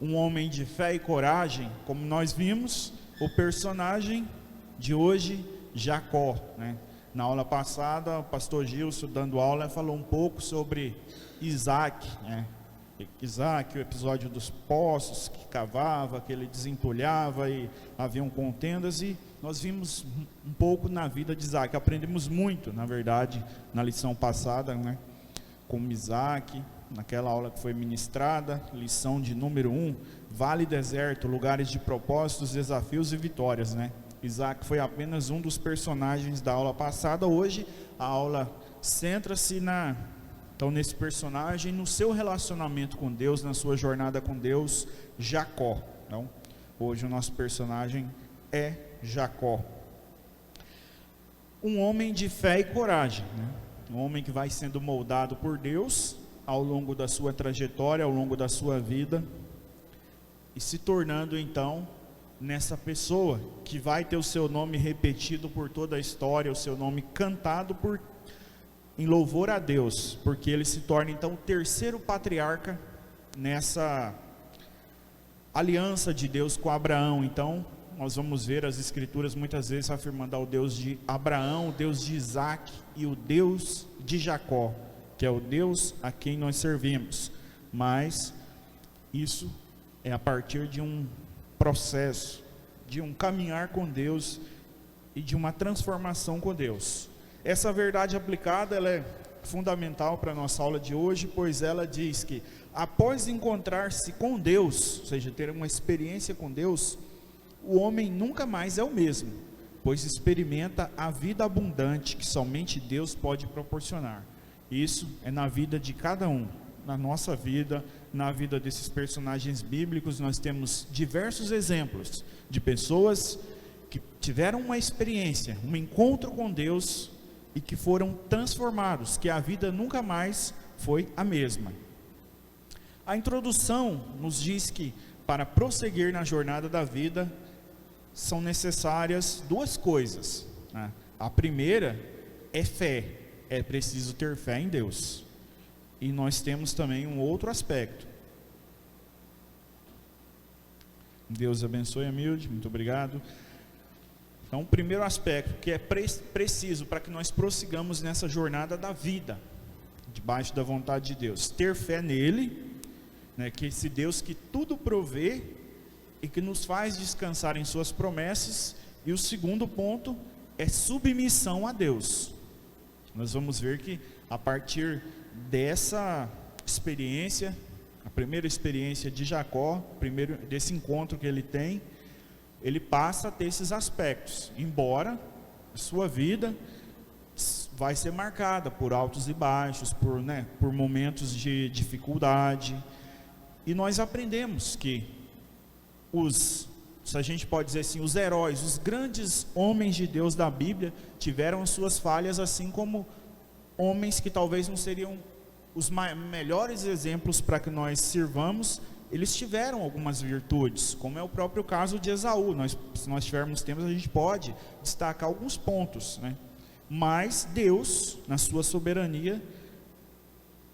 um homem de fé e coragem, como nós vimos, o personagem de hoje, Jacó, né? Na aula passada, o pastor Gilson, dando aula, falou um pouco sobre Isaac, né? Isaac, o episódio dos poços, que cavava, que ele desentulhava e haviam contendas, e nós vimos um pouco na vida de Isaac, aprendemos muito, na verdade, na lição passada, né? Com Isaac, naquela aula que foi ministrada, lição de número 1, vale deserto, lugares de propósitos, desafios e vitórias, né? Isaac foi apenas um dos personagens da aula passada. Hoje a aula centra-se nesse personagem, no seu relacionamento com Deus, na sua jornada com Deus, Jacó. Então, hoje o nosso personagem é Jacó, um homem de fé e coragem, né? Um homem que vai sendo moldado por Deus ao longo da sua trajetória, ao longo da sua vida, e se tornando então nessa pessoa que vai ter o seu nome repetido por toda a história, o seu nome cantado em louvor a Deus, porque ele se torna então o terceiro patriarca nessa aliança de Deus com Abraão. Então nós vamos ver as escrituras muitas vezes afirmando ao Deus de Abraão, o Deus de Isaac e o Deus de Jacó, que é o Deus a quem nós servimos. Mas isso é a partir de um processo, de um caminhar com Deus e de uma transformação com Deus. Essa verdade aplicada, ela é fundamental para a nossa aula de hoje, pois ela diz que após encontrar-se com Deus, ou seja, ter uma experiência com Deus, o homem nunca mais é o mesmo, pois experimenta a vida abundante que somente Deus pode proporcionar. Isso é na vida de cada um, na nossa vida, na vida desses personagens bíblicos. Nós temos diversos exemplos de pessoas que tiveram uma experiência, um encontro com Deus e que foram transformados, que a vida nunca mais foi a mesma. A introdução nos diz que para prosseguir na jornada da vida são necessárias duas coisas, né? A primeira é fé, é preciso ter fé em Deus. E nós temos também um outro aspecto. Deus abençoe, Amilde, muito obrigado. Então, o primeiro aspecto que é preciso para que nós prossigamos nessa jornada da vida, debaixo da vontade de Deus, ter fé nele, né, que esse Deus que tudo provê e que nos faz descansar em suas promessas. E o segundo ponto é submissão a Deus. Nós vamos ver que a partir dessa experiência, a primeira experiência de Jacó, desse encontro que ele tem, ele passa a ter esses aspectos, embora a sua vida vai ser marcada por altos e baixos, por momentos de dificuldade. E nós aprendemos que se a gente pode dizer assim, os heróis, os grandes homens de Deus da Bíblia tiveram as suas falhas, assim como homens que talvez não seriam os melhores exemplos para que nós sirvamos, eles tiveram algumas virtudes, como é o próprio caso de Esaú. Se nós tivermos tempo, a gente pode destacar alguns pontos, né? Mas Deus, na sua soberania,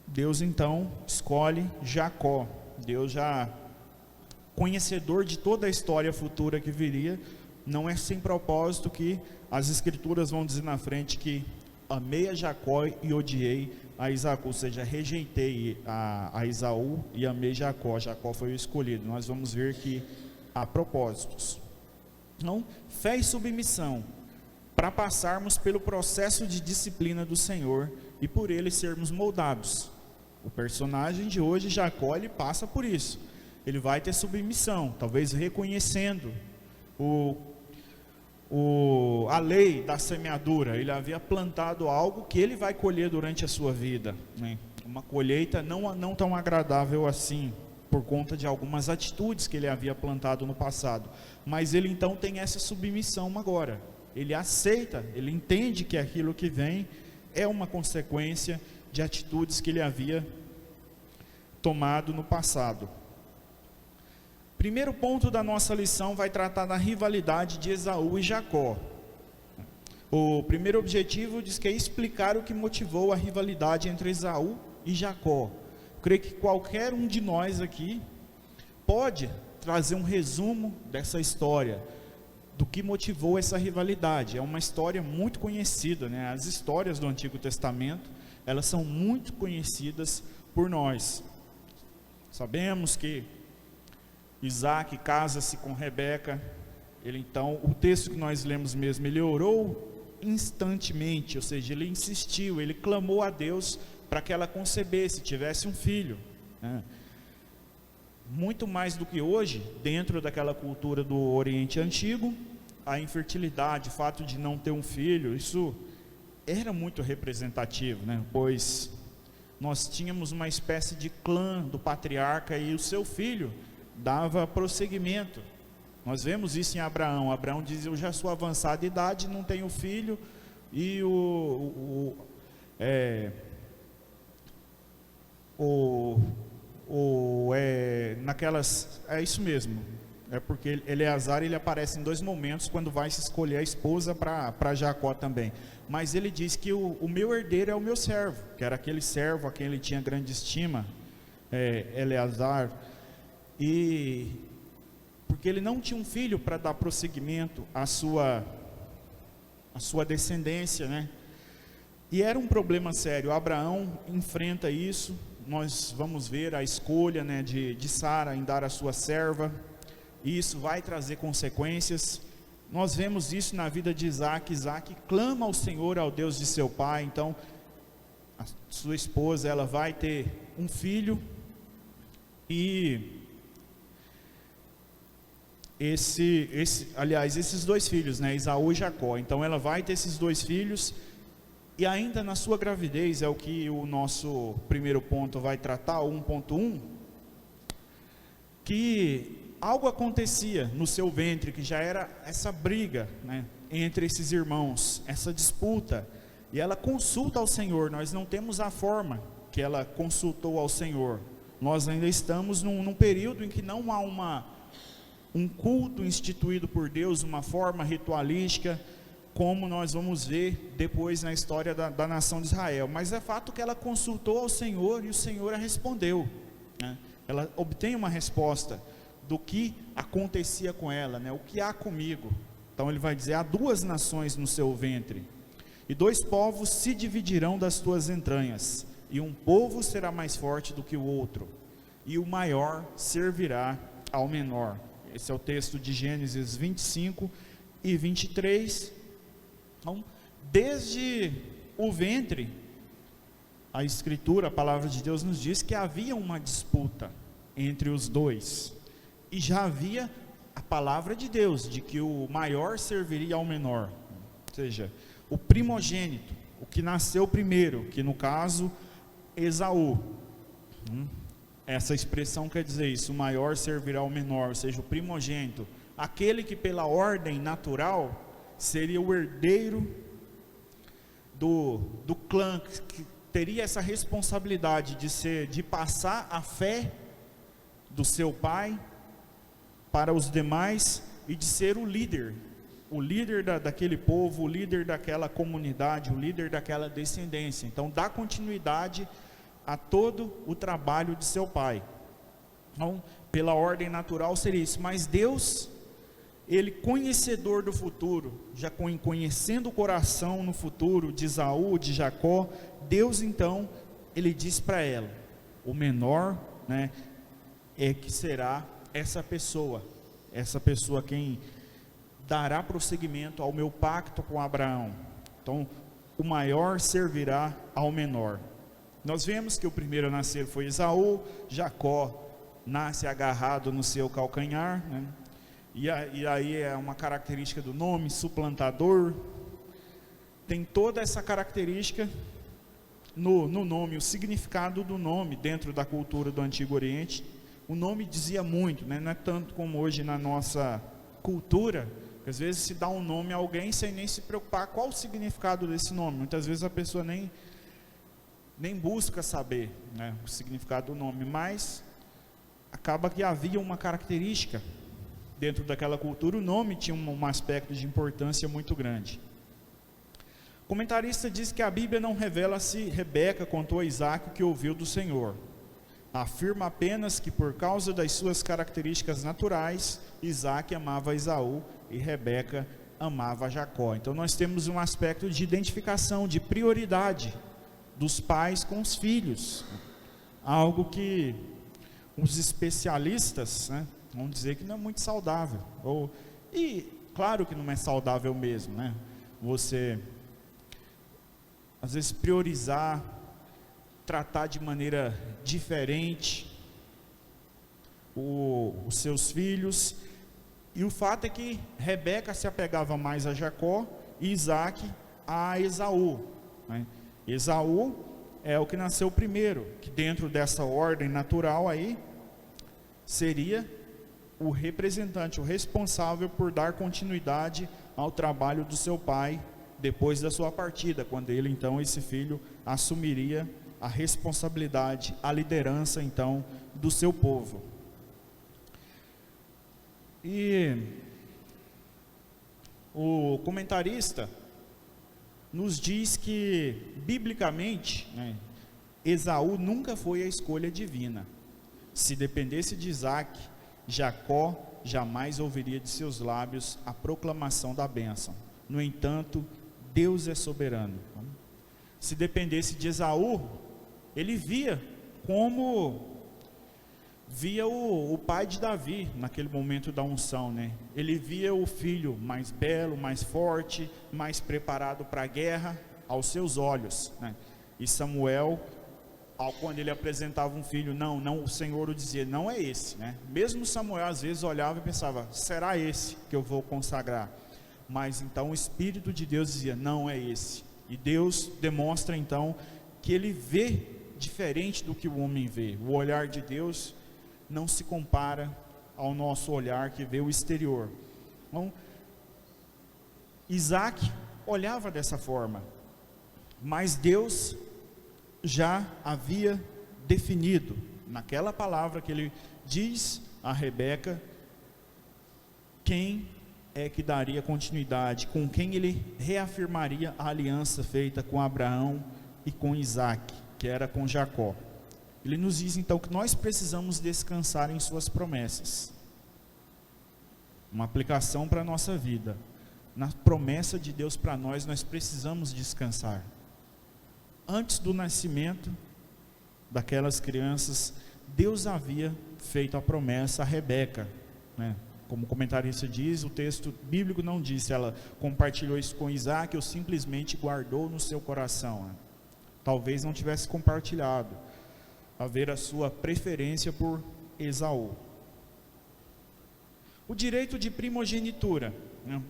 Deus então escolhe Jacó. Deus, já conhecedor de toda a história futura que viria, não é sem propósito que as escrituras vão dizer na frente que amei a Jacó e odiei a Isaú, ou seja, rejeitei a Esaú e amei Jacó. Jacó foi o escolhido. Nós vamos ver que há propósitos. Então, fé e submissão, para passarmos pelo processo de disciplina do Senhor e por ele sermos moldados. O personagem de hoje, Jacó, ele passa por isso. Ele vai ter submissão, talvez reconhecendo a lei da semeadura. Ele havia plantado algo que ele vai colher durante a sua vida, né? Uma colheita não tão agradável assim, por conta de algumas atitudes que ele havia plantado no passado. Mas ele então tem essa submissão agora. Ele aceita, ele entende que aquilo que vem é uma consequência de atitudes que ele havia tomado no passado. Primeiro ponto da nossa lição vai tratar da rivalidade de Esaú e Jacó. O primeiro objetivo diz que é explicar o que motivou a rivalidade entre Esaú e Jacó. Eu creio que qualquer um de nós aqui pode trazer um resumo dessa história, do que motivou essa rivalidade. É uma história muito conhecida, né? As histórias do Antigo Testamento, elas são muito conhecidas por nós. Sabemos que Isaac casa-se com Rebeca. Então, o texto que nós lemos mesmo, ele orou instantemente, ou seja, ele insistiu, ele clamou a Deus para que ela concebesse, tivesse um filho, né? Muito mais do que hoje, dentro daquela cultura do Oriente Antigo, a infertilidade, o fato de não ter um filho, isso era muito representativo, né? Pois nós tínhamos uma espécie de clã do patriarca e o seu filho dava prosseguimento. Nós vemos isso em Abraão. Abraão diz: eu já sou avançada de idade, não tenho filho, e é isso mesmo, é porque Eleazar, ele aparece em 2 momentos, quando vai se escolher a esposa para Jacó também, mas ele diz que o meu herdeiro é o meu servo, que era aquele servo a quem ele tinha grande estima, Eleazar, e porque ele não tinha um filho para dar prosseguimento à sua descendência, né? E era um problema sério. Abraão enfrenta isso. Nós vamos ver a escolha, né, de Sara em dar a sua serva, e isso vai trazer consequências. Nós vemos isso na vida de Isaac. Isaac clama ao Senhor, ao Deus de seu pai. Então a sua esposa, ela vai ter um filho, e esses 2 filhos, né, Esaú e Jacó. Então ela vai ter esses 2 filhos, e ainda na sua gravidez, é o que o nosso primeiro ponto vai tratar, 1.1, que algo acontecia no seu ventre, que já era essa briga, né, entre esses irmãos, essa disputa, e ela consulta ao Senhor. Nós não temos a forma que ela consultou ao Senhor. Nós ainda estamos num período em que não há um culto instituído por Deus, uma forma ritualística, como nós vamos ver depois na história da nação de Israel. Mas é fato que ela consultou ao Senhor, e o Senhor a respondeu, né? Ela obtém uma resposta do que acontecia com ela, né? O que há comigo? Então ele vai dizer: há 2 nações no seu ventre, e 2 povos se dividirão das tuas entranhas, e um povo será mais forte do que o outro, e o maior servirá ao menor. Esse é o texto de Gênesis 25 e 23. Então, desde o ventre, a Escritura, a palavra de Deus nos diz que havia uma disputa entre os 2, e já havia a palavra de Deus, de que o maior serviria ao menor, ou seja, o primogênito, o que nasceu primeiro, que no caso, Esaú. Essa expressão quer dizer isso: o maior servirá ao menor, ou seja, o primogênito, aquele que pela ordem natural seria o herdeiro do clã, que teria essa responsabilidade de passar a fé do seu pai para os demais, e de ser o líder daquele povo, o líder daquela comunidade, o líder daquela descendência. Então dá continuidade a todo o trabalho de seu pai. Então, pela ordem natural seria isso, mas Deus, ele conhecedor do futuro, já conhecendo o coração no futuro de Esaú, de Jacó, Deus então, ele diz para ela: o menor, né, é que será essa pessoa quem dará prosseguimento ao meu pacto com Abraão. Então, o maior servirá ao menor. Nós vemos que o primeiro a nascer foi Esaú. Jacó nasce agarrado no seu calcanhar, né? E aí é uma característica do nome, suplantador. Tem toda essa característica no nome, o significado do nome dentro da cultura do Antigo Oriente. O nome dizia muito, né? Não é tanto como hoje na nossa cultura, que às vezes se dá um nome a alguém sem nem se preocupar qual o significado desse nome. Muitas vezes a pessoa nem busca saber, né, o significado do nome, mas acaba que havia uma característica dentro daquela cultura. O nome tinha um aspecto de importância muito grande. O comentarista diz que a Bíblia não revela se Rebeca contou a Isaac o que ouviu do Senhor. afirma apenas que por causa das suas características naturais, Isaac amava Esaú e Rebeca amava Jacó. Então nós temos um aspecto de identificação, de prioridade dos pais com os filhos, algo que os especialistas, né, vão dizer que não é muito saudável, e claro que não é saudável mesmo, né? Você às vezes priorizar, tratar de maneira diferente os seus filhos. E o fato é que Rebeca se apegava mais a Jacó e Isaac a Esaú, né? Esaú é o que nasceu primeiro, que dentro dessa ordem natural aí seria o representante, o responsável por dar continuidade ao trabalho do seu pai depois da sua partida, quando ele então, esse filho, assumiria a responsabilidade, a liderança então do seu povo. E o comentarista nos diz que, biblicamente, né, Esaú nunca foi a escolha divina. Se dependesse de Isaac, Jacó jamais ouviria de seus lábios a proclamação da bênção. No entanto, Deus é soberano. Se dependesse de Esaú, ele via como via o pai de Davi naquele momento da unção, né? Ele via o filho mais belo, mais forte, mais preparado para a guerra aos seus olhos, né? E Samuel, quando ele apresentava um filho, não, o Senhor o dizia, não é esse, né? Mesmo Samuel às vezes olhava e pensava, será esse que eu vou consagrar? Mas então o Espírito de Deus dizia, não é esse. E Deus demonstra então que ele vê diferente do que o homem vê. O olhar de Deus não se compara ao nosso olhar que vê o exterior. Então, Isaac olhava dessa forma, mas Deus já havia definido, naquela palavra que ele diz a Rebeca, quem é que daria continuidade, com quem ele reafirmaria a aliança feita com Abraão e com Isaac, que era com Jacó. Ele nos diz então que nós precisamos descansar em suas promessas. Uma aplicação para a nossa vida. Na promessa de Deus para nós precisamos descansar. Antes do nascimento daquelas crianças, Deus havia feito a promessa a Rebeca, né? Como o comentarista diz, o texto bíblico não diz se ela compartilhou isso com Isaac ou simplesmente guardou no seu coração, né? Talvez não tivesse compartilhado, a ver a sua preferência por Esaú. O direito de primogenitura, né?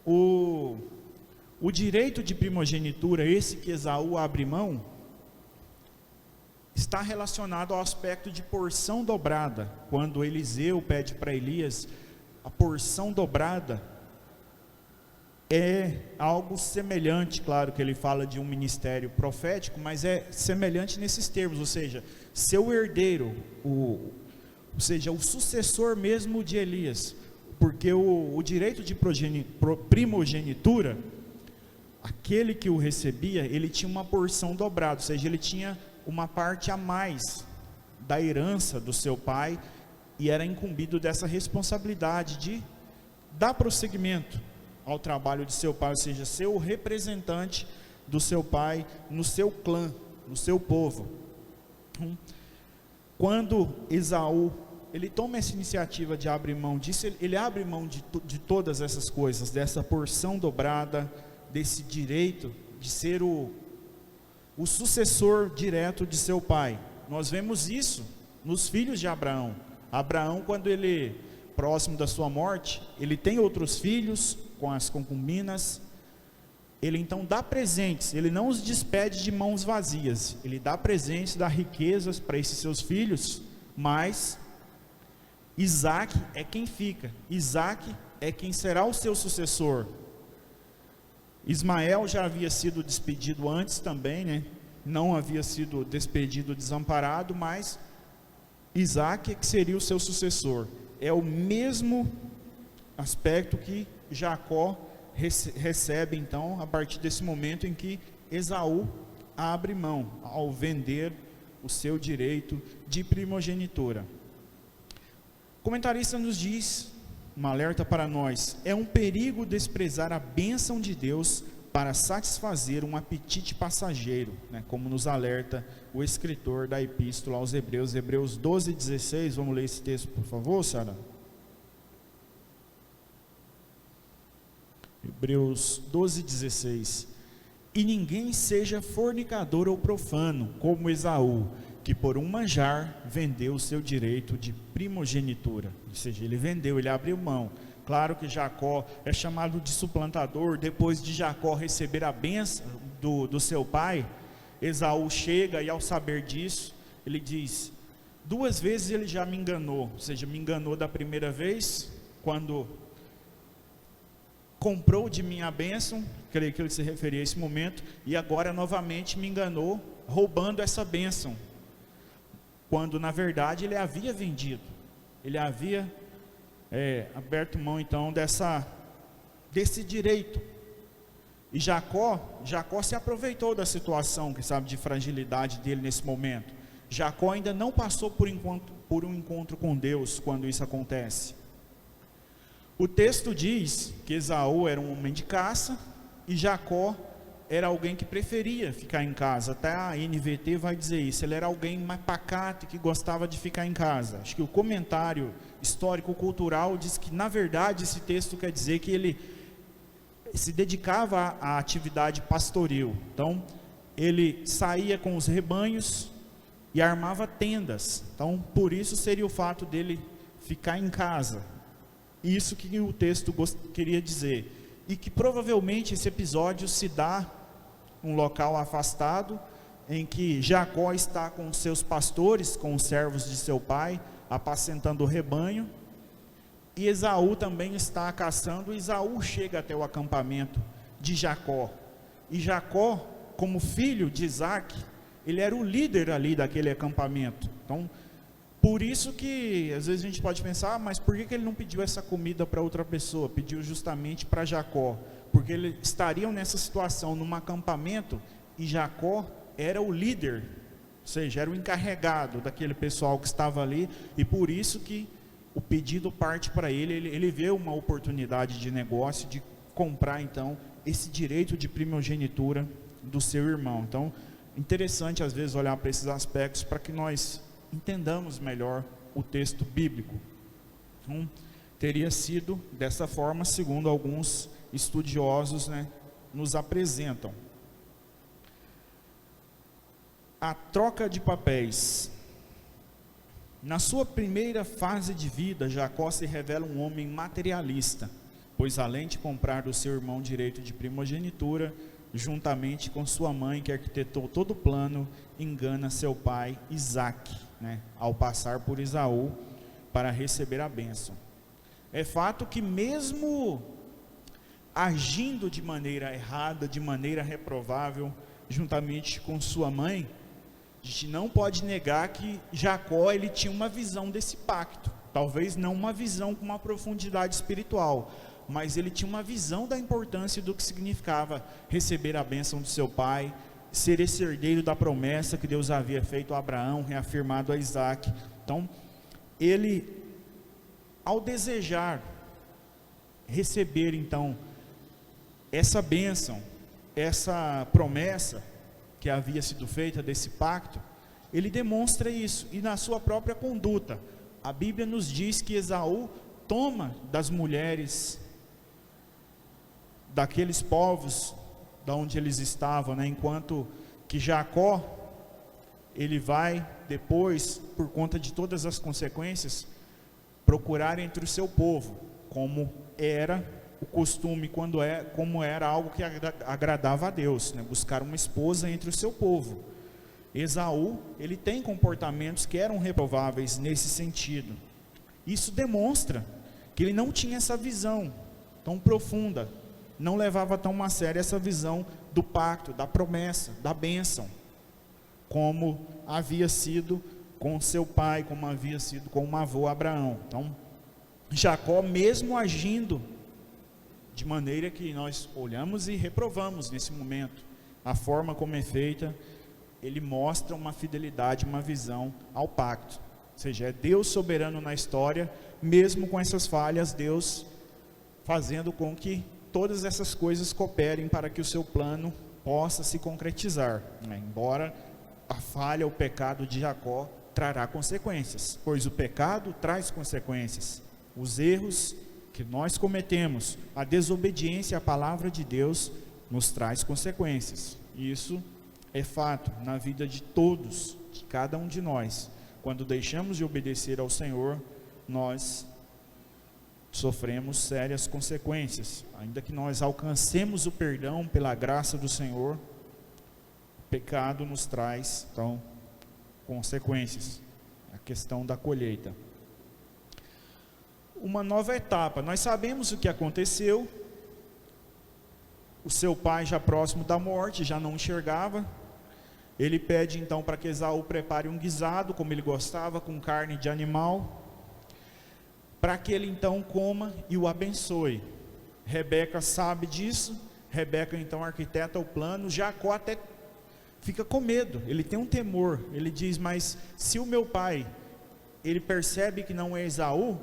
O direito de primogenitura, esse que Esaú abre mão, está relacionado ao aspecto de porção dobrada. Quando Eliseu pede para Elias a porção dobrada, é algo semelhante, claro que ele fala de um ministério profético, mas é semelhante nesses termos, ou seja, seu herdeiro, ou seja, o sucessor mesmo de Elias, porque o direito de primogenitura, aquele que o recebia, ele tinha uma porção dobrada, ou seja, ele tinha uma parte a mais da herança do seu pai, e era incumbido dessa responsabilidade de dar prosseguimento ao trabalho de seu pai, ou seja, ser o representante do seu pai no seu clã, no seu povo. Quando Esaú, ele toma essa iniciativa de abrir mão disso, ele abre mão de todas essas coisas, dessa porção dobrada, desse direito de ser o sucessor direto de seu pai. Nós vemos isso nos filhos de Abraão. Abraão, quando ele, próximo da sua morte, ele tem outros filhos com as concubinas, ele então dá presentes, ele não os despede de mãos vazias, ele dá presentes, dá riquezas para esses seus filhos, mas Isaac é quem fica, Isaac é quem será o seu sucessor. Ismael já havia sido despedido antes também, né? Não havia sido despedido, desamparado, mas Isaac é que seria o seu sucessor. É o mesmo aspecto que Jacó recebe então, a partir desse momento em que Esaú abre mão, ao vender o seu direito de primogenitura. O comentarista nos diz, um alerta para nós: é um perigo desprezar a bênção de Deus para satisfazer um apetite passageiro, né, como nos alerta o escritor da epístola aos Hebreus, Hebreus 12:16. Vamos ler esse texto, por favor, Sara? Hebreus 12:16. E ninguém seja fornicador ou profano, como Esaú, que por um manjar vendeu o seu direito de primogenitura. Ou seja, ele vendeu, ele abriu mão. Claro que Jacó é chamado de suplantador. Depois de Jacó receber a bênção do seu pai, Esaú chega e, ao saber disso, ele diz: 2 vezes ele já me enganou. Ou seja, me enganou da primeira vez, quando comprou de mim a bênção, creio que ele se referia a esse momento, e agora novamente me enganou, roubando essa bênção, quando na verdade ele havia vendido, ele havia aberto mão então desse direito. E Jacó se aproveitou da situação, que sabe, de fragilidade dele nesse momento. Jacó ainda não passou por um encontro com Deus quando isso acontece. O texto diz que Esaú era um homem de caça e Jacó era alguém que preferia ficar em casa. Até a NVT vai dizer isso. Ele era alguém mais pacato e que gostava de ficar em casa. Acho que o comentário histórico-cultural diz que, na verdade, esse texto quer dizer que ele se dedicava à atividade pastoril. Então, ele saía com os rebanhos e armava tendas. Então, por isso seria o fato dele ficar em casa. Isso que o texto queria dizer. E que provavelmente esse episódio se dá um local afastado, em que Jacó está com seus pastores, com os servos de seu pai, apacentando o rebanho, e Esaú também está caçando. Esaú chega até o acampamento de Jacó, e Jacó, como filho de Isaac, ele era o líder ali daquele acampamento. Então, por isso que às vezes a gente pode pensar: mas por que ele não pediu essa comida para outra pessoa? Pediu justamente para Jacó, porque eles estariam nessa situação, num acampamento, e Jacó era o líder, ou seja, era o encarregado daquele pessoal que estava ali, e por isso que o pedido parte para ele vê uma oportunidade de negócio, de comprar então esse direito de primogenitura do seu irmão. Então, interessante às vezes olhar para esses aspectos, para que nós entendamos melhor o texto bíblico. Então, teria sido dessa forma, segundo alguns estudiosos, né, nos apresentam. A troca de papéis. Na sua primeira fase de vida, Jacó se revela um homem materialista, pois além de comprar do seu irmão direito de primogenitura, juntamente com sua mãe, que arquitetou todo o plano, engana seu pai Isaac, né, ao passar por Esaú para receber a bênção. É fato que, mesmo agindo de maneira errada, de maneira reprovável, juntamente com sua mãe, a gente não pode negar que Jacó, ele tinha uma visão desse pacto. Talvez não uma visão com uma profundidade espiritual, mas ele tinha uma visão da importância do que significava receber a bênção do seu pai, ser esse herdeiro da promessa que Deus havia feito a Abraão, reafirmado a Isaac. Então, ele, ao desejar receber então essa bênção, essa promessa que havia sido feita desse pacto, ele demonstra isso, e na sua própria conduta. A Bíblia nos diz que Esaú toma das mulheres daqueles povos da onde eles estavam, né? Enquanto que Jacó, ele vai depois, por conta de todas as consequências, procurar entre o seu povo, como era o costume, como era algo que agradava a Deus, né? Buscar uma esposa entre o seu povo. Esaú, ele tem comportamentos que eram reprováveis nesse sentido. Isso demonstra que ele não tinha essa visão tão profunda, não levava tão a sério essa visão do pacto, da promessa, da bênção, como havia sido com seu pai, como havia sido com o avô Abraão. Então, Jacó, mesmo agindo de maneira que nós olhamos e reprovamos nesse momento, a forma como é feita, ele mostra uma fidelidade, uma visão ao pacto. Ou seja, é Deus soberano na história, mesmo com essas falhas, Deus fazendo com que todas essas coisas cooperem para que o seu plano possa se concretizar, né? Embora a falha, o pecado de Jacó trará consequências, pois o pecado traz consequências. Os erros que nós cometemos, a desobediência à palavra de Deus nos traz consequências. Isso é fato na vida de todos, de cada um de nós. Quando deixamos de obedecer ao Senhor, nós sofremos sérias consequências. Ainda que nós alcancemos o perdão pela graça do Senhor, o pecado nos traz, então, consequências. A questão da colheita. Uma nova etapa. Nós sabemos o que aconteceu. O seu pai, já próximo da morte, já não enxergava. Ele pede então para que Esaú prepare um guisado, como ele gostava, com carne de animal, para que ele então coma e o abençoe. Rebeca sabe disso. Rebeca então arquiteta o plano. Jacó até fica com medo, ele tem um temor. Ele diz: mas se o meu pai, ele percebe que não é Esaú,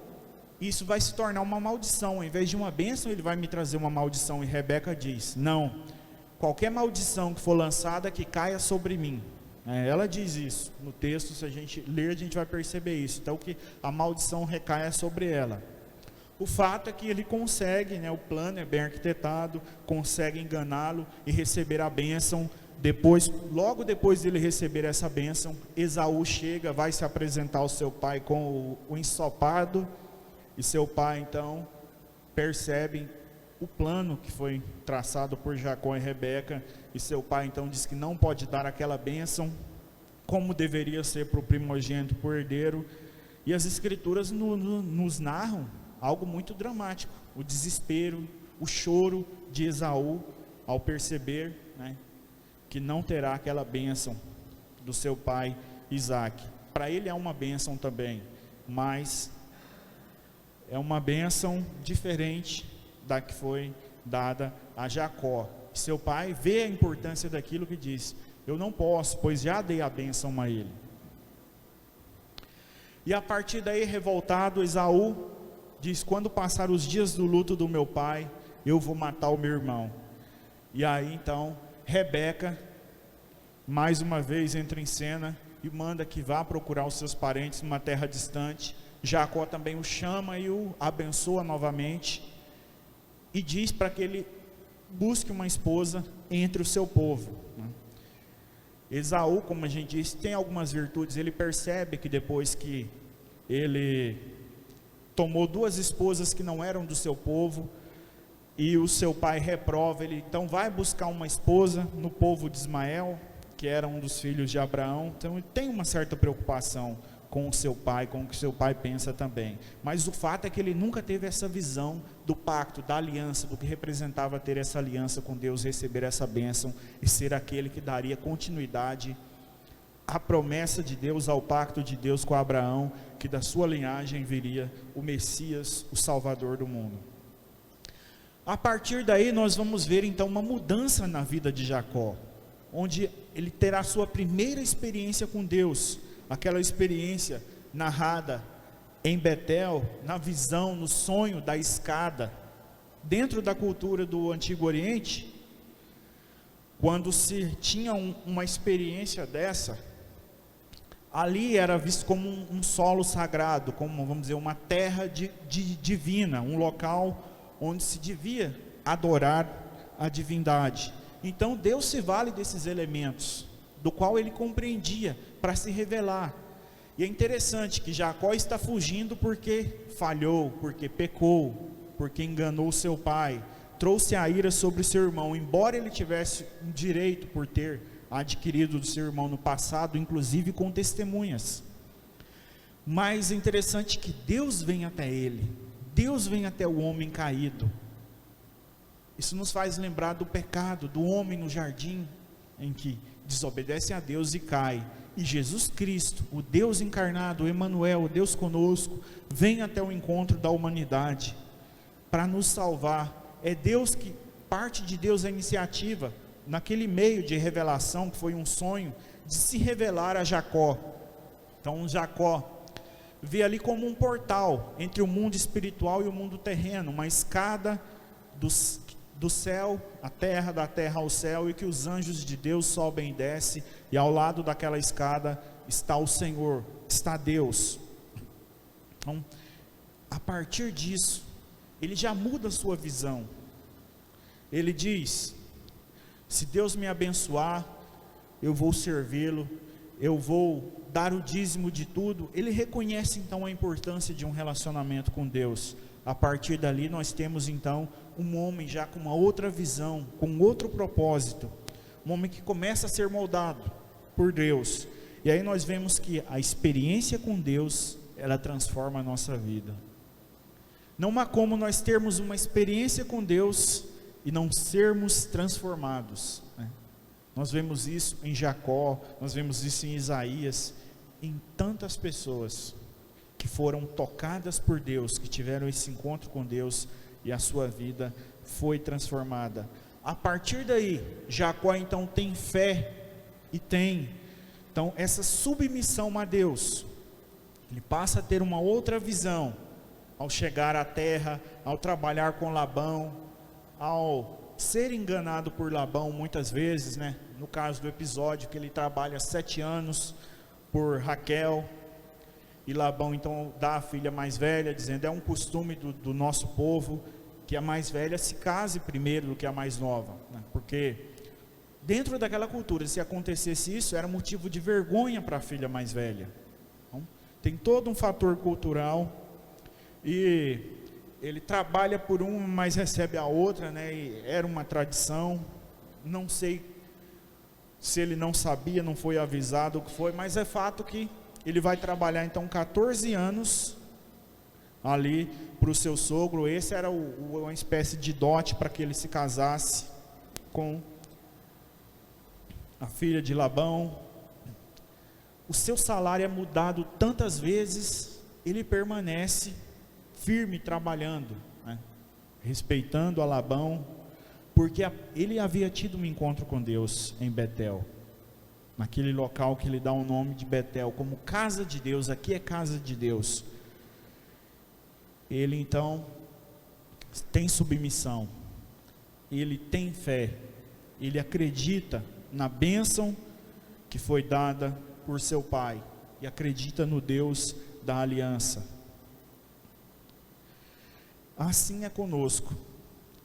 isso vai se tornar uma maldição. Em vez de uma bênção, ele vai me trazer uma maldição. E Rebeca diz: não, qualquer maldição que for lançada, que caia sobre mim. Ela diz isso no texto. Se a gente ler, a gente vai perceber isso. Então, que a maldição recaia sobre ela. O fato é que ele consegue, o plano é bem arquitetado, consegue enganá-lo e receber a bênção. Logo depois de ele receber essa bênção, Esaú chega, vai se apresentar ao seu pai com o ensopado, e seu pai então percebe o plano que foi traçado por Jacó e Rebeca, e seu pai então diz que não pode dar aquela bênção, como deveria ser para o primogênito, para o herdeiro. E as escrituras nos narram algo muito dramático, o desespero, o choro de Esaú, ao perceber, que não terá aquela bênção do seu pai Isaque. Para ele é uma bênção também, mas é uma bênção diferente da que foi dada a Jacó. Seu pai vê a importância daquilo que diz: eu não posso, pois já dei a bênção a ele. E a partir daí, revoltado, Esaú diz: quando passar os dias do luto do meu pai, eu vou matar o meu irmão. E aí então Rebeca mais uma vez entra em cena e manda que vá procurar os seus parentes numa terra distante. Jacó também o chama e o abençoa novamente, e diz para que ele busque uma esposa entre o seu povo. Esaú, como a gente disse, tem algumas virtudes. Ele percebe que depois que ele tomou duas esposas que não eram do seu povo, e o seu pai reprova, ele então vai buscar uma esposa no povo de Ismael, que era um dos filhos de Abraão. Então ele tem uma certa preocupação com o seu pai, com o que seu pai pensa também. Mas o fato é que ele nunca teve essa visão do pacto, da aliança, do que representava ter essa aliança com Deus, receber essa bênção e ser aquele que daria continuidade à promessa de Deus, ao pacto de Deus com Abraão, que da sua linhagem viria o Messias, o Salvador do mundo. A partir daí nós vamos ver então uma mudança na vida de Jacó, onde ele terá a sua primeira experiência com Deus, aquela experiência narrada em Betel, na visão, no sonho da escada. Dentro da cultura do Antigo Oriente, quando se tinha uma experiência dessa, ali era visto como um solo sagrado, como, vamos dizer, uma terra divina, um local onde se devia adorar a divindade. Então Deus se vale desses elementos, do qual ele compreendia, para se revelar. E é interessante que Jacó está fugindo porque falhou, porque pecou, porque enganou seu pai, trouxe a ira sobre seu irmão, embora ele tivesse um direito por ter adquirido do seu irmão no passado, inclusive com testemunhas. Mas é interessante que Deus vem até ele, Deus vem até o homem caído. Isso nos faz lembrar do pecado do homem no jardim, em que desobedece a Deus e cai. E Jesus Cristo, o Deus encarnado, o Emanuel, o Deus conosco, vem até o encontro da humanidade para nos salvar. É Deus que, parte de Deus a iniciativa, naquele meio de revelação que foi um sonho de se revelar a Jacó. Então Jacó vê ali como um portal entre o mundo espiritual e o mundo terreno, uma escada do céu à terra, da terra ao céu, e que os anjos de Deus sobem e descem, e ao lado daquela escada está o Senhor, está Deus. Então, a partir disso, ele já muda a sua visão. Ele diz: se Deus me abençoar, eu vou servi-lo, eu vou dar o dízimo de tudo. Ele reconhece então a importância de um relacionamento com Deus. A partir dali nós temos então um homem já com uma outra visão, com outro propósito, um homem que começa a ser moldado por Deus. E aí nós vemos que a experiência com Deus, ela transforma a nossa vida. Não há como nós termos uma experiência com Deus e não sermos transformados, né? Nós vemos isso em Jacó, nós vemos isso em Isaías, em tantas pessoas que foram tocadas por Deus, que tiveram esse encontro com Deus e a sua vida foi transformada. A partir daí, Jacó então tem fé e tem então essa submissão a Deus. Ele passa a ter uma outra visão ao chegar à terra, ao trabalhar com Labão, ao ser enganado por Labão muitas vezes, né? No caso do episódio que ele trabalha 7 anos por Raquel, e Labão então dá a filha mais velha, dizendo: é um costume do nosso povo que a mais velha se case primeiro do que a mais nova, né? Porque dentro daquela cultura, se acontecesse isso, era motivo de vergonha para a filha mais velha. Então, tem todo um fator cultural, e ele trabalha por uma, mas recebe a outra, né? E era uma tradição. Não sei se ele não sabia, não foi avisado o que foi, mas é fato que ele vai trabalhar então 14 anos ali para o seu sogro. Esse era uma espécie de dote para que ele se casasse com a filha de Labão. O seu salário é mudado tantas vezes, ele permanece firme trabalhando, né? Respeitando a Labão, porque ele havia tido um encontro com Deus em Betel, naquele local que ele dá o nome de Betel, como casa de Deus. Aqui é casa de Deus. Ele então tem submissão, ele tem fé, ele acredita na bênção que foi dada por seu pai, e acredita no Deus da aliança. Assim é conosco.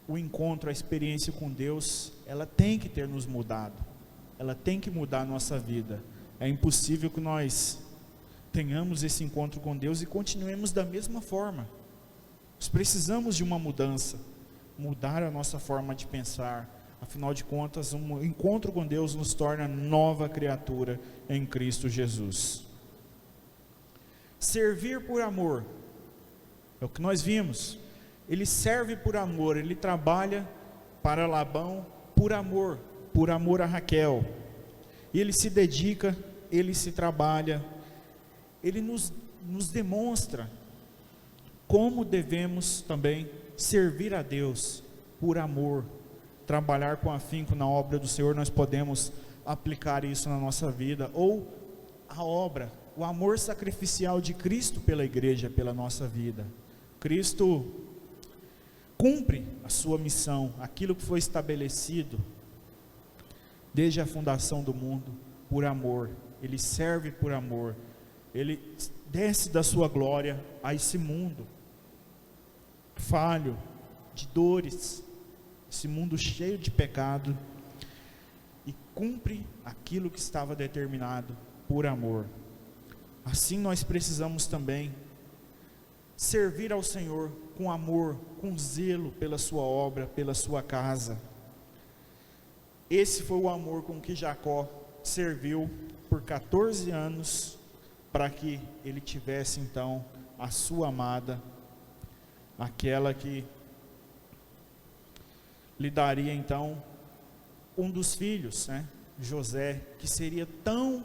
O encontro, a experiência com Deus, ela tem que ter nos mudado, ela tem que mudar a nossa vida. É impossível que nós tenhamos esse encontro com Deus e continuemos da mesma forma. Nós precisamos de uma mudança, mudar a nossa forma de pensar. Afinal de contas, um encontro com Deus nos torna nova criatura em Cristo Jesus. Servir por amor, é o que nós vimos. Ele serve por amor, ele trabalha para Labão por amor a Raquel. E ele se dedica, ele se trabalha, ele nos demonstra como devemos também servir a Deus por amor, trabalhar com afinco na obra do Senhor. Nós podemos aplicar isso na nossa vida, ou a obra, o amor sacrificial de Cristo pela igreja, pela nossa vida. Cristo cumpre a sua missão, aquilo que foi estabelecido desde a fundação do mundo, por amor. Ele serve por amor, ele desce da sua glória a esse mundo falho, de dores, esse mundo cheio de pecado, e cumpre aquilo que estava determinado por amor. Assim nós precisamos também servir ao Senhor com amor, com zelo pela sua obra, pela sua casa. Esse foi o amor com que Jacó serviu por 14 anos, para que ele tivesse então a sua amada, aquela que lhe daria então um dos filhos, né? José, que seria tão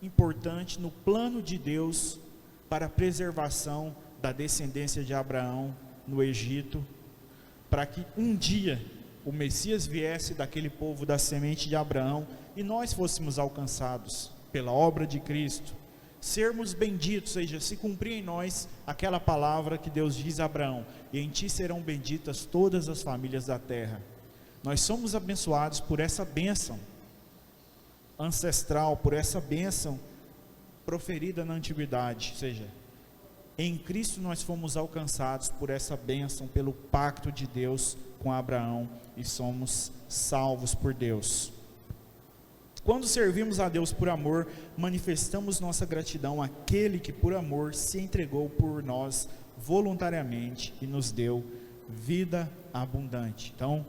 importante no plano de Deus para a preservação da descendência de Abraão no Egito, para que um dia o Messias viesse daquele povo da semente de Abraão e nós fôssemos alcançados pela obra de Cristo, sermos benditos, ou seja, se cumprir em nós aquela palavra que Deus diz a Abraão: e em ti serão benditas todas as famílias da terra. Nós somos abençoados por essa bênção ancestral, por essa bênção proferida na antiguidade, ou seja, em Cristo nós fomos alcançados por essa bênção, pelo pacto de Deus com Abraão, e somos salvos por Deus. Quando servimos a Deus por amor, manifestamos nossa gratidão àquele que por amor se entregou por nós voluntariamente e nos deu vida abundante. Então,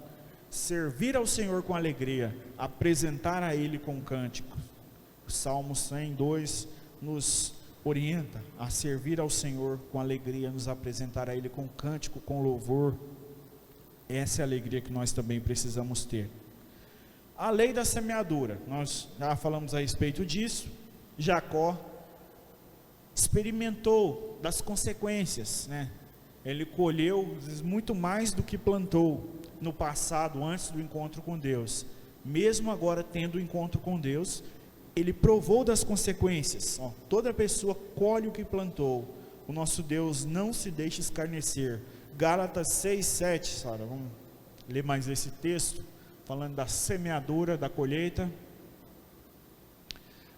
servir ao Senhor com alegria, apresentar a Ele com cântico. O Salmo 102 nos orienta a servir ao Senhor com alegria, nos apresentar a Ele com cântico, com louvor. Essa é a alegria que nós também precisamos ter. A lei da semeadura, nós já falamos a respeito disso. Jacó experimentou das consequências, né? Ele colheu muito mais do que plantou no passado, antes do encontro com Deus. Mesmo agora tendo o encontro com Deus, ele provou das consequências. Toda pessoa colhe o que plantou. O nosso Deus não se deixa escarnecer. Gálatas 6:7, Sara, vamos ler mais esse texto, falando da semeadura, da colheita.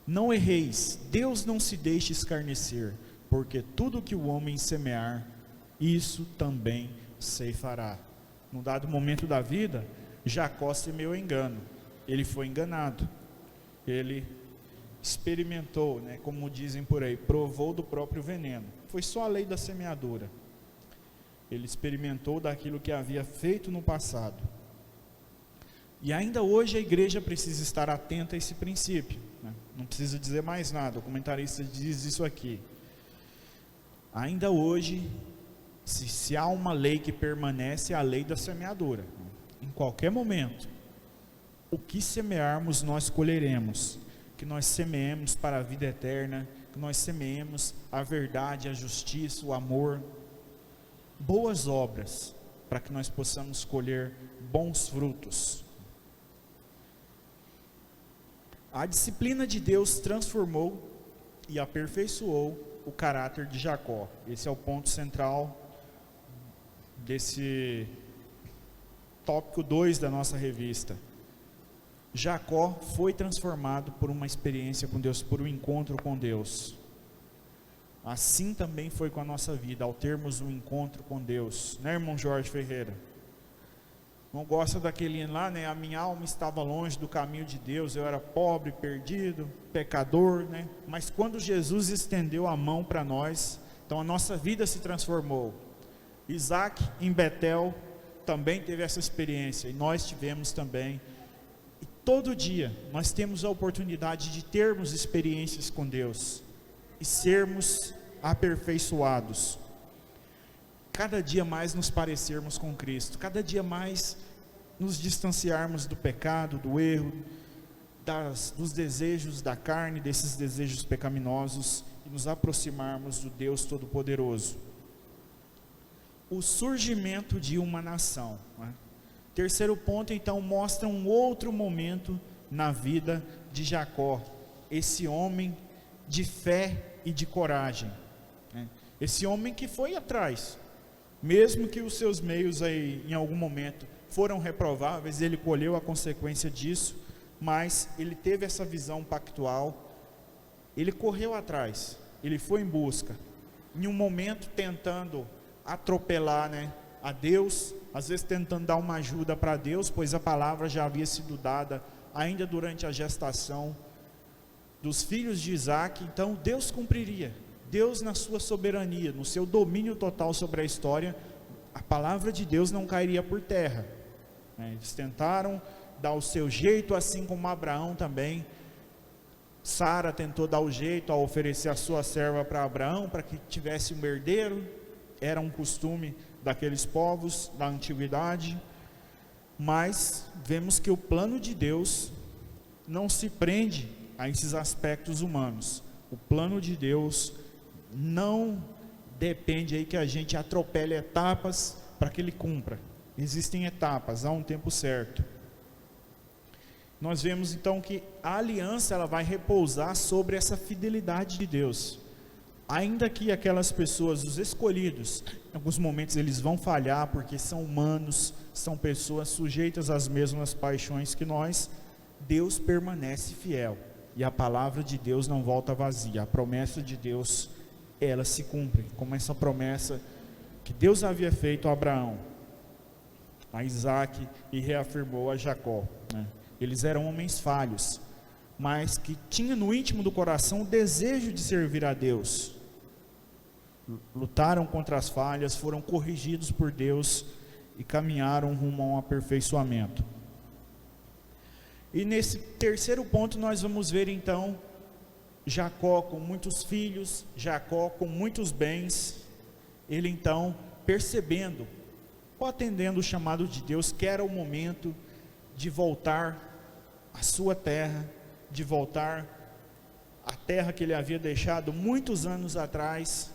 Não erreis, Deus não se deixa escarnecer, porque tudo que o homem semear, isso também ceifará. Num dado momento da vida, Jacó semeou engano, ele foi enganado, ele experimentou, né, como dizem por aí, provou do próprio veneno. Foi só a lei da semeadura. Ele experimentou daquilo que havia feito no passado. E ainda hoje a igreja precisa estar atenta a esse princípio, né? Não precisa dizer mais nada, o comentarista diz isso aqui. Ainda hoje, se há uma lei que permanece, é a lei da semeadura. Em qualquer momento, o que semearmos nós colheremos. Que nós semeemos para a vida eterna, que nós semeemos a verdade, a justiça, o amor, boas obras, para que nós possamos colher bons frutos. A disciplina de Deus transformou e aperfeiçoou o caráter de Jacó. Esse é o ponto central desse tópico 2 da nossa revista. Jacó foi transformado por uma experiência com Deus, por um encontro com Deus. Assim também foi com a nossa vida, ao termos um encontro com Deus, né, irmão Jorge Ferreira? Não gosta daquele lá, né? A minha alma estava longe do caminho de Deus, eu era pobre, perdido, pecador, né? Mas quando Jesus estendeu a mão para nós, então a nossa vida se transformou. Isaac em Betel também teve essa experiência, e nós tivemos também. E todo dia nós temos a oportunidade de termos experiências com Deus e sermos aperfeiçoados. Cada dia mais nos parecermos com Cristo, cada dia mais nos distanciarmos do pecado, do erro, dos desejos da carne, desses desejos pecaminosos, e nos aproximarmos do Deus Todo-Poderoso. O surgimento de uma nação, né? Terceiro ponto, então, mostra um outro momento na vida de Jacó, esse homem de fé e de coragem, né? Esse homem que foi atrás, mesmo que os seus meios aí em algum momento foram reprováveis, ele colheu a consequência disso, mas ele teve essa visão pactual, ele correu atrás, ele foi em busca, em um momento tentando atropelar, né, a Deus, às vezes tentando dar uma ajuda para Deus, pois a palavra já havia sido dada ainda durante a gestação dos filhos de Isaac. Então Deus cumpriria. Deus, na sua soberania, no seu domínio total sobre a história, a palavra de Deus não cairia por terra, né? Eles tentaram dar o seu jeito, assim como Abraão também. Sara tentou dar o jeito ao oferecer a sua serva para Abraão, para que tivesse um herdeiro. Era um costume daqueles povos da antiguidade. Mas vemos que o plano de Deus não se prende a esses aspectos humanos. O plano de Deus não depende aí que a gente atropele etapas para que ele cumpra. Existem etapas, há um tempo certo. Nós vemos então que a aliança ela vai repousar sobre essa fidelidade de Deus. Ainda que aquelas pessoas, os escolhidos, em alguns momentos eles vão falhar porque são humanos, são pessoas sujeitas às mesmas paixões que nós, Deus permanece fiel. E a palavra de Deus não volta vazia. A promessa de Deus, ela se cumpre, como essa promessa que Deus havia feito a Abraão, a Isaac e reafirmou a Jacó, né? Eles eram homens falhos, mas que tinham no íntimo do coração o desejo de servir a Deus. Lutaram contra as falhas, foram corrigidos por Deus e caminharam rumo a um aperfeiçoamento. E nesse terceiro ponto nós vamos ver então Jacó com muitos filhos, Jacó com muitos bens. Ele então percebendo ou atendendo o chamado de Deus, que era o momento de voltar à sua terra, de voltar à terra que ele havia deixado muitos anos atrás,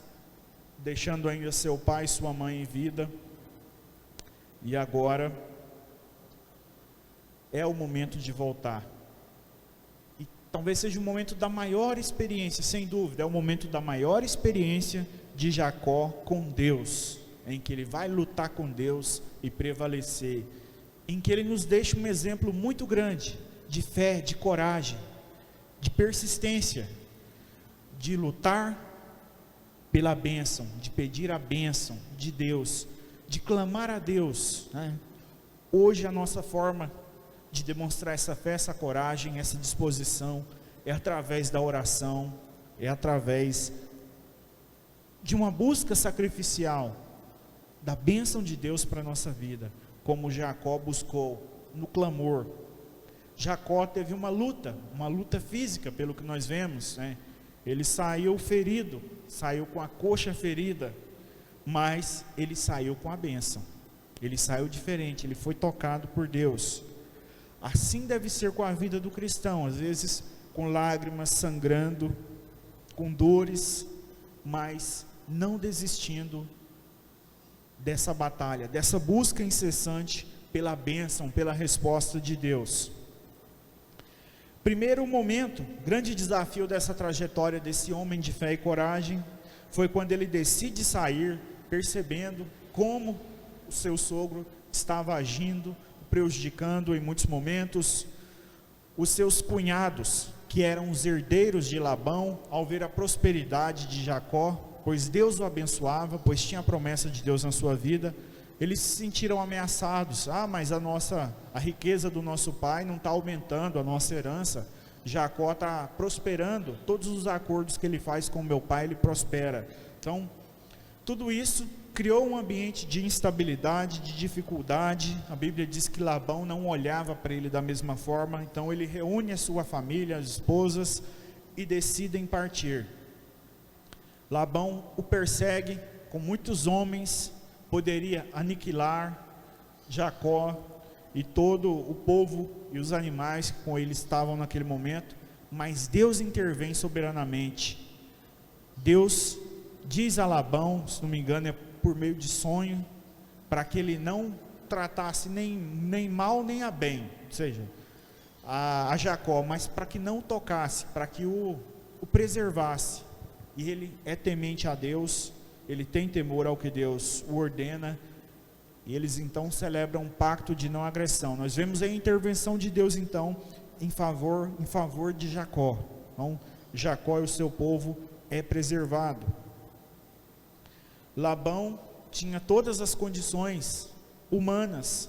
deixando ainda seu pai e sua mãe em vida. E agora é o momento de voltar. E talvez seja o momento da maior experiência, sem dúvida, é o momento da maior experiência de Jacó com Deus, em que ele vai lutar com Deus e prevalecer, em que ele nos deixa um exemplo muito grande de fé, de coragem, de persistência, de lutar pela bênção, de pedir a bênção de Deus, de clamar a Deus, né? Hoje a nossa forma de demonstrar essa fé, essa coragem, essa disposição, é através da oração, é através de uma busca sacrificial, da bênção de Deus para a nossa vida, como Jacó buscou no clamor. Jacó teve uma luta física, pelo que nós vemos, né? Ele saiu ferido, saiu com a coxa ferida, mas ele saiu com a bênção, ele saiu diferente, ele foi tocado por Deus. Assim deve ser com a vida do cristão, às vezes com lágrimas, sangrando, com dores, mas não desistindo dessa batalha, dessa busca incessante pela bênção, pela resposta de Deus. Primeiro momento, grande desafio dessa trajetória desse homem de fé e coragem, foi quando ele decide sair, percebendo como o seu sogro estava agindo, prejudicando em muitos momentos os seus cunhados, que eram os herdeiros de Labão, ao ver a prosperidade de Jacó, pois Deus o abençoava, pois tinha a promessa de Deus na sua vida. Eles se sentiram ameaçados. Mas a riqueza do nosso pai não está aumentando, a nossa herança. Jacó está prosperando, todos os acordos que ele faz com meu pai, ele prospera. Então, tudo isso criou um ambiente de instabilidade, de dificuldade. A Bíblia diz que Labão não olhava para ele da mesma forma. Então ele reúne a sua família, as esposas, e decidem partir. Labão o persegue com muitos homens, poderia aniquilar Jacó e todo o povo e os animais que com ele estavam naquele momento, mas Deus intervém soberanamente. Deus diz a Labão, se não me engano é por meio de sonho, para que ele não tratasse nem mal nem a bem, ou seja, a Jacó, mas para que não tocasse, para que o preservasse. E ele é temente a Deus, ele tem temor ao que Deus o ordena, e eles então celebram um pacto de não agressão. Nós vemos a intervenção de Deus então em favor de Jacó. Então Jacó e o seu povo é preservado. Labão tinha todas as condições humanas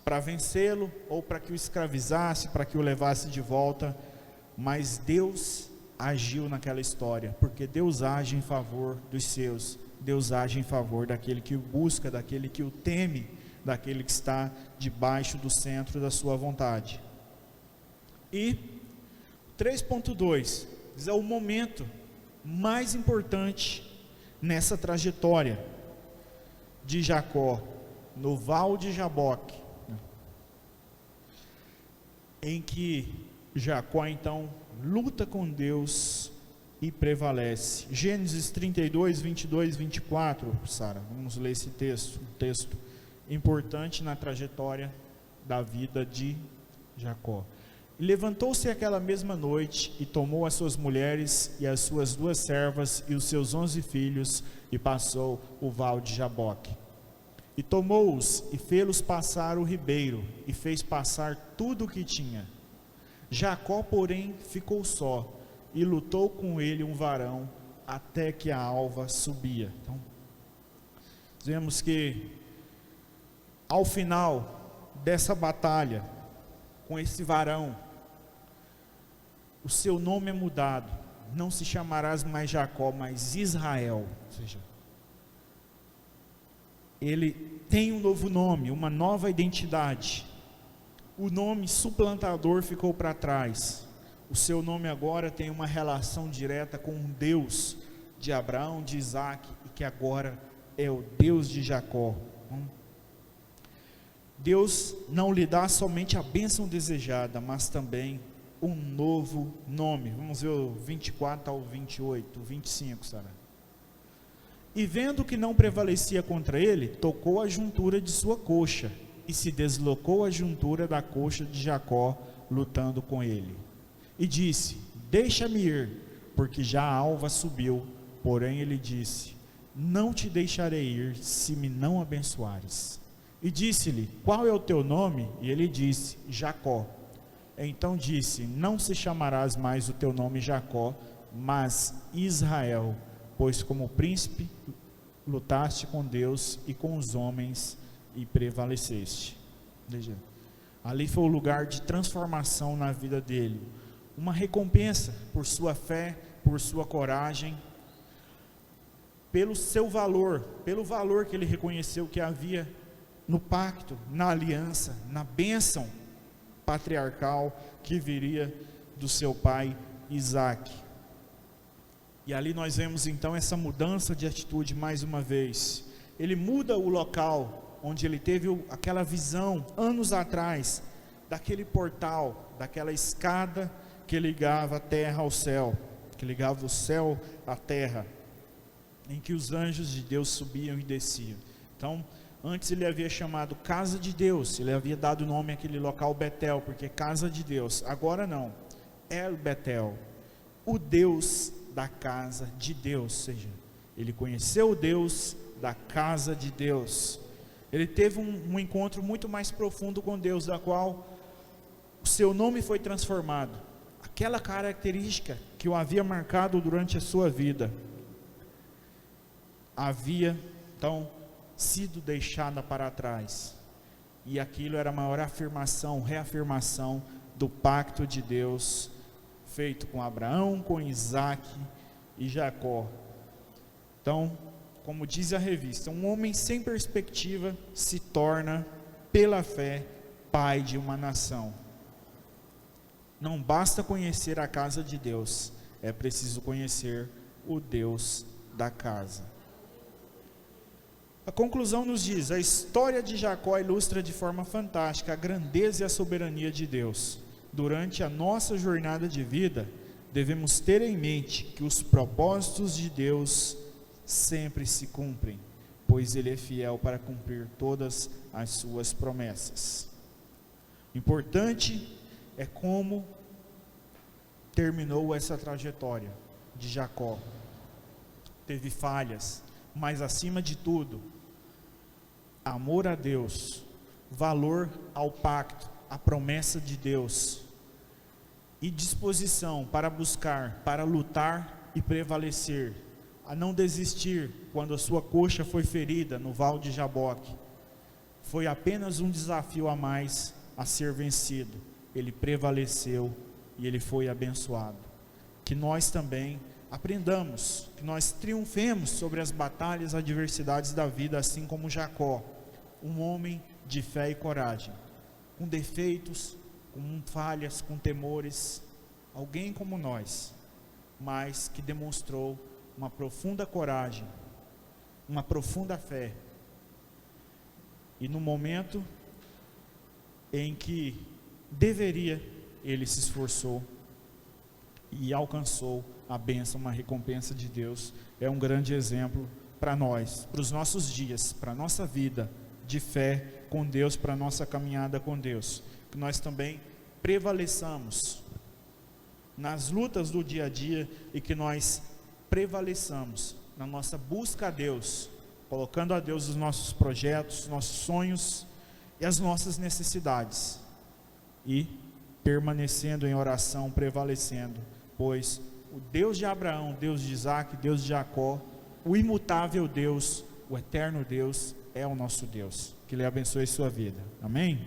para vencê-lo, ou para que o escravizasse, para que o levasse de volta, mas Deus agiu naquela história, porque Deus age em favor dos seus, Deus age em favor daquele que o busca, daquele que o teme, daquele que está debaixo do centro da sua vontade. E 3.2 é o momento mais importante nessa trajetória de Jacó, no Val de Jaboque, em que Jacó então luta com Deus e prevalece. Gênesis 32, 22, 24, Sara, vamos ler esse texto. importante na trajetória da vida de Jacó. E levantou-se aquela mesma noite e tomou as suas mulheres e as suas 2 servas e os seus 11 filhos e passou o val de Jaboque. E tomou-os e fê-los passar o ribeiro e fez passar tudo o que tinha. Jacó, porém, ficou só e lutou com ele um varão até que a alva subia. Então, vemos que ao final dessa batalha com esse varão, o seu nome é mudado, não se chamarás mais Jacó, mas Israel, ou seja, ele tem um novo nome, uma nova identidade. O nome suplantador ficou para trás. O seu nome agora tem uma relação direta com o Deus de Abraão, de Isaac, e que agora é o Deus de Jacó. Deus não lhe dá somente a bênção desejada, mas também um novo nome. Vamos ver o 24 ao 28, 25, Sara. E vendo que não prevalecia contra ele, tocou a juntura de sua coxa, e se deslocou a juntura da coxa de Jacó, lutando com ele. E disse: deixa-me ir, porque já a alva subiu. Porém ele disse: não te deixarei ir, se me não abençoares. E disse-lhe: qual é o teu nome? E ele disse: Jacó. Então disse: não se chamarás mais o teu nome Jacó, mas Israel, pois como príncipe lutaste com Deus e com os homens e prevaleceste. Veja, ali foi o lugar de transformação na vida dele, uma recompensa por sua fé, por sua coragem, pelo seu valor, pelo valor que ele reconheceu que havia no pacto, na aliança, na bênção patriarcal que viria do seu pai Isaac. E ali nós vemos então essa mudança de atitude mais uma vez. Ele muda o local onde ele teve aquela visão anos atrás, daquele portal, daquela escada que ligava a terra ao céu, que ligava o céu à terra, em que os anjos de Deus subiam e desciam. Então, antes ele havia chamado casa de Deus, ele havia dado o nome àquele local Betel, porque casa de Deus. Agora não, El Betel, o Deus da casa de Deus, ou seja, ele conheceu o Deus da casa de Deus. Ele teve um encontro muito mais profundo com Deus, da qual o seu nome foi transformado. Aquela característica que o havia marcado durante a sua vida havia então sido deixada para trás, e aquilo era a maior afirmação, reafirmação do pacto de Deus feito com Abraão, com Isaac e Jacó. Então, como diz a revista, um homem sem perspectiva se torna, pela fé, pai de uma nação. Não basta conhecer a casa de Deus, é preciso conhecer o Deus da casa. A conclusão nos diz: a história de Jacó ilustra de forma fantástica a grandeza e a soberania de Deus. Durante a nossa jornada de vida, devemos ter em mente que os propósitos de Deus sempre se cumprem, pois Ele é fiel para cumprir todas as suas promessas. Importante é como terminou essa trajetória de Jacó. Teve falhas, mas acima de tudo, amor a Deus, valor ao pacto, à promessa de Deus, e disposição para buscar, para lutar e prevalecer, a não desistir quando a sua coxa foi ferida no val de Jaboque. Foi apenas um desafio a mais a ser vencido. Ele prevaleceu e ele foi abençoado. Que nós também aprendamos, que nós triunfemos sobre as batalhas, adversidades da vida, assim como Jacó, um homem de fé e coragem, com defeitos, com falhas, com temores, alguém como nós, mas que demonstrou uma profunda coragem, uma profunda fé, e no momento em que deveria, ele se esforçou e alcançou a bênção, uma recompensa de Deus. É um grande exemplo para nós, para os nossos dias, para a nossa vida de fé com Deus, para a nossa caminhada com Deus. Que nós também prevaleçamos nas lutas do dia a dia e que nós prevaleçamos na nossa busca a Deus, colocando a Deus os nossos projetos, nossos sonhos e as nossas necessidades, e permanecendo em oração, prevalecendo, pois o Deus de Abraão, Deus de Isaac, Deus de Jacó, o imutável Deus, o eterno Deus, é o nosso Deus. Que Ele abençoe sua vida. Amém?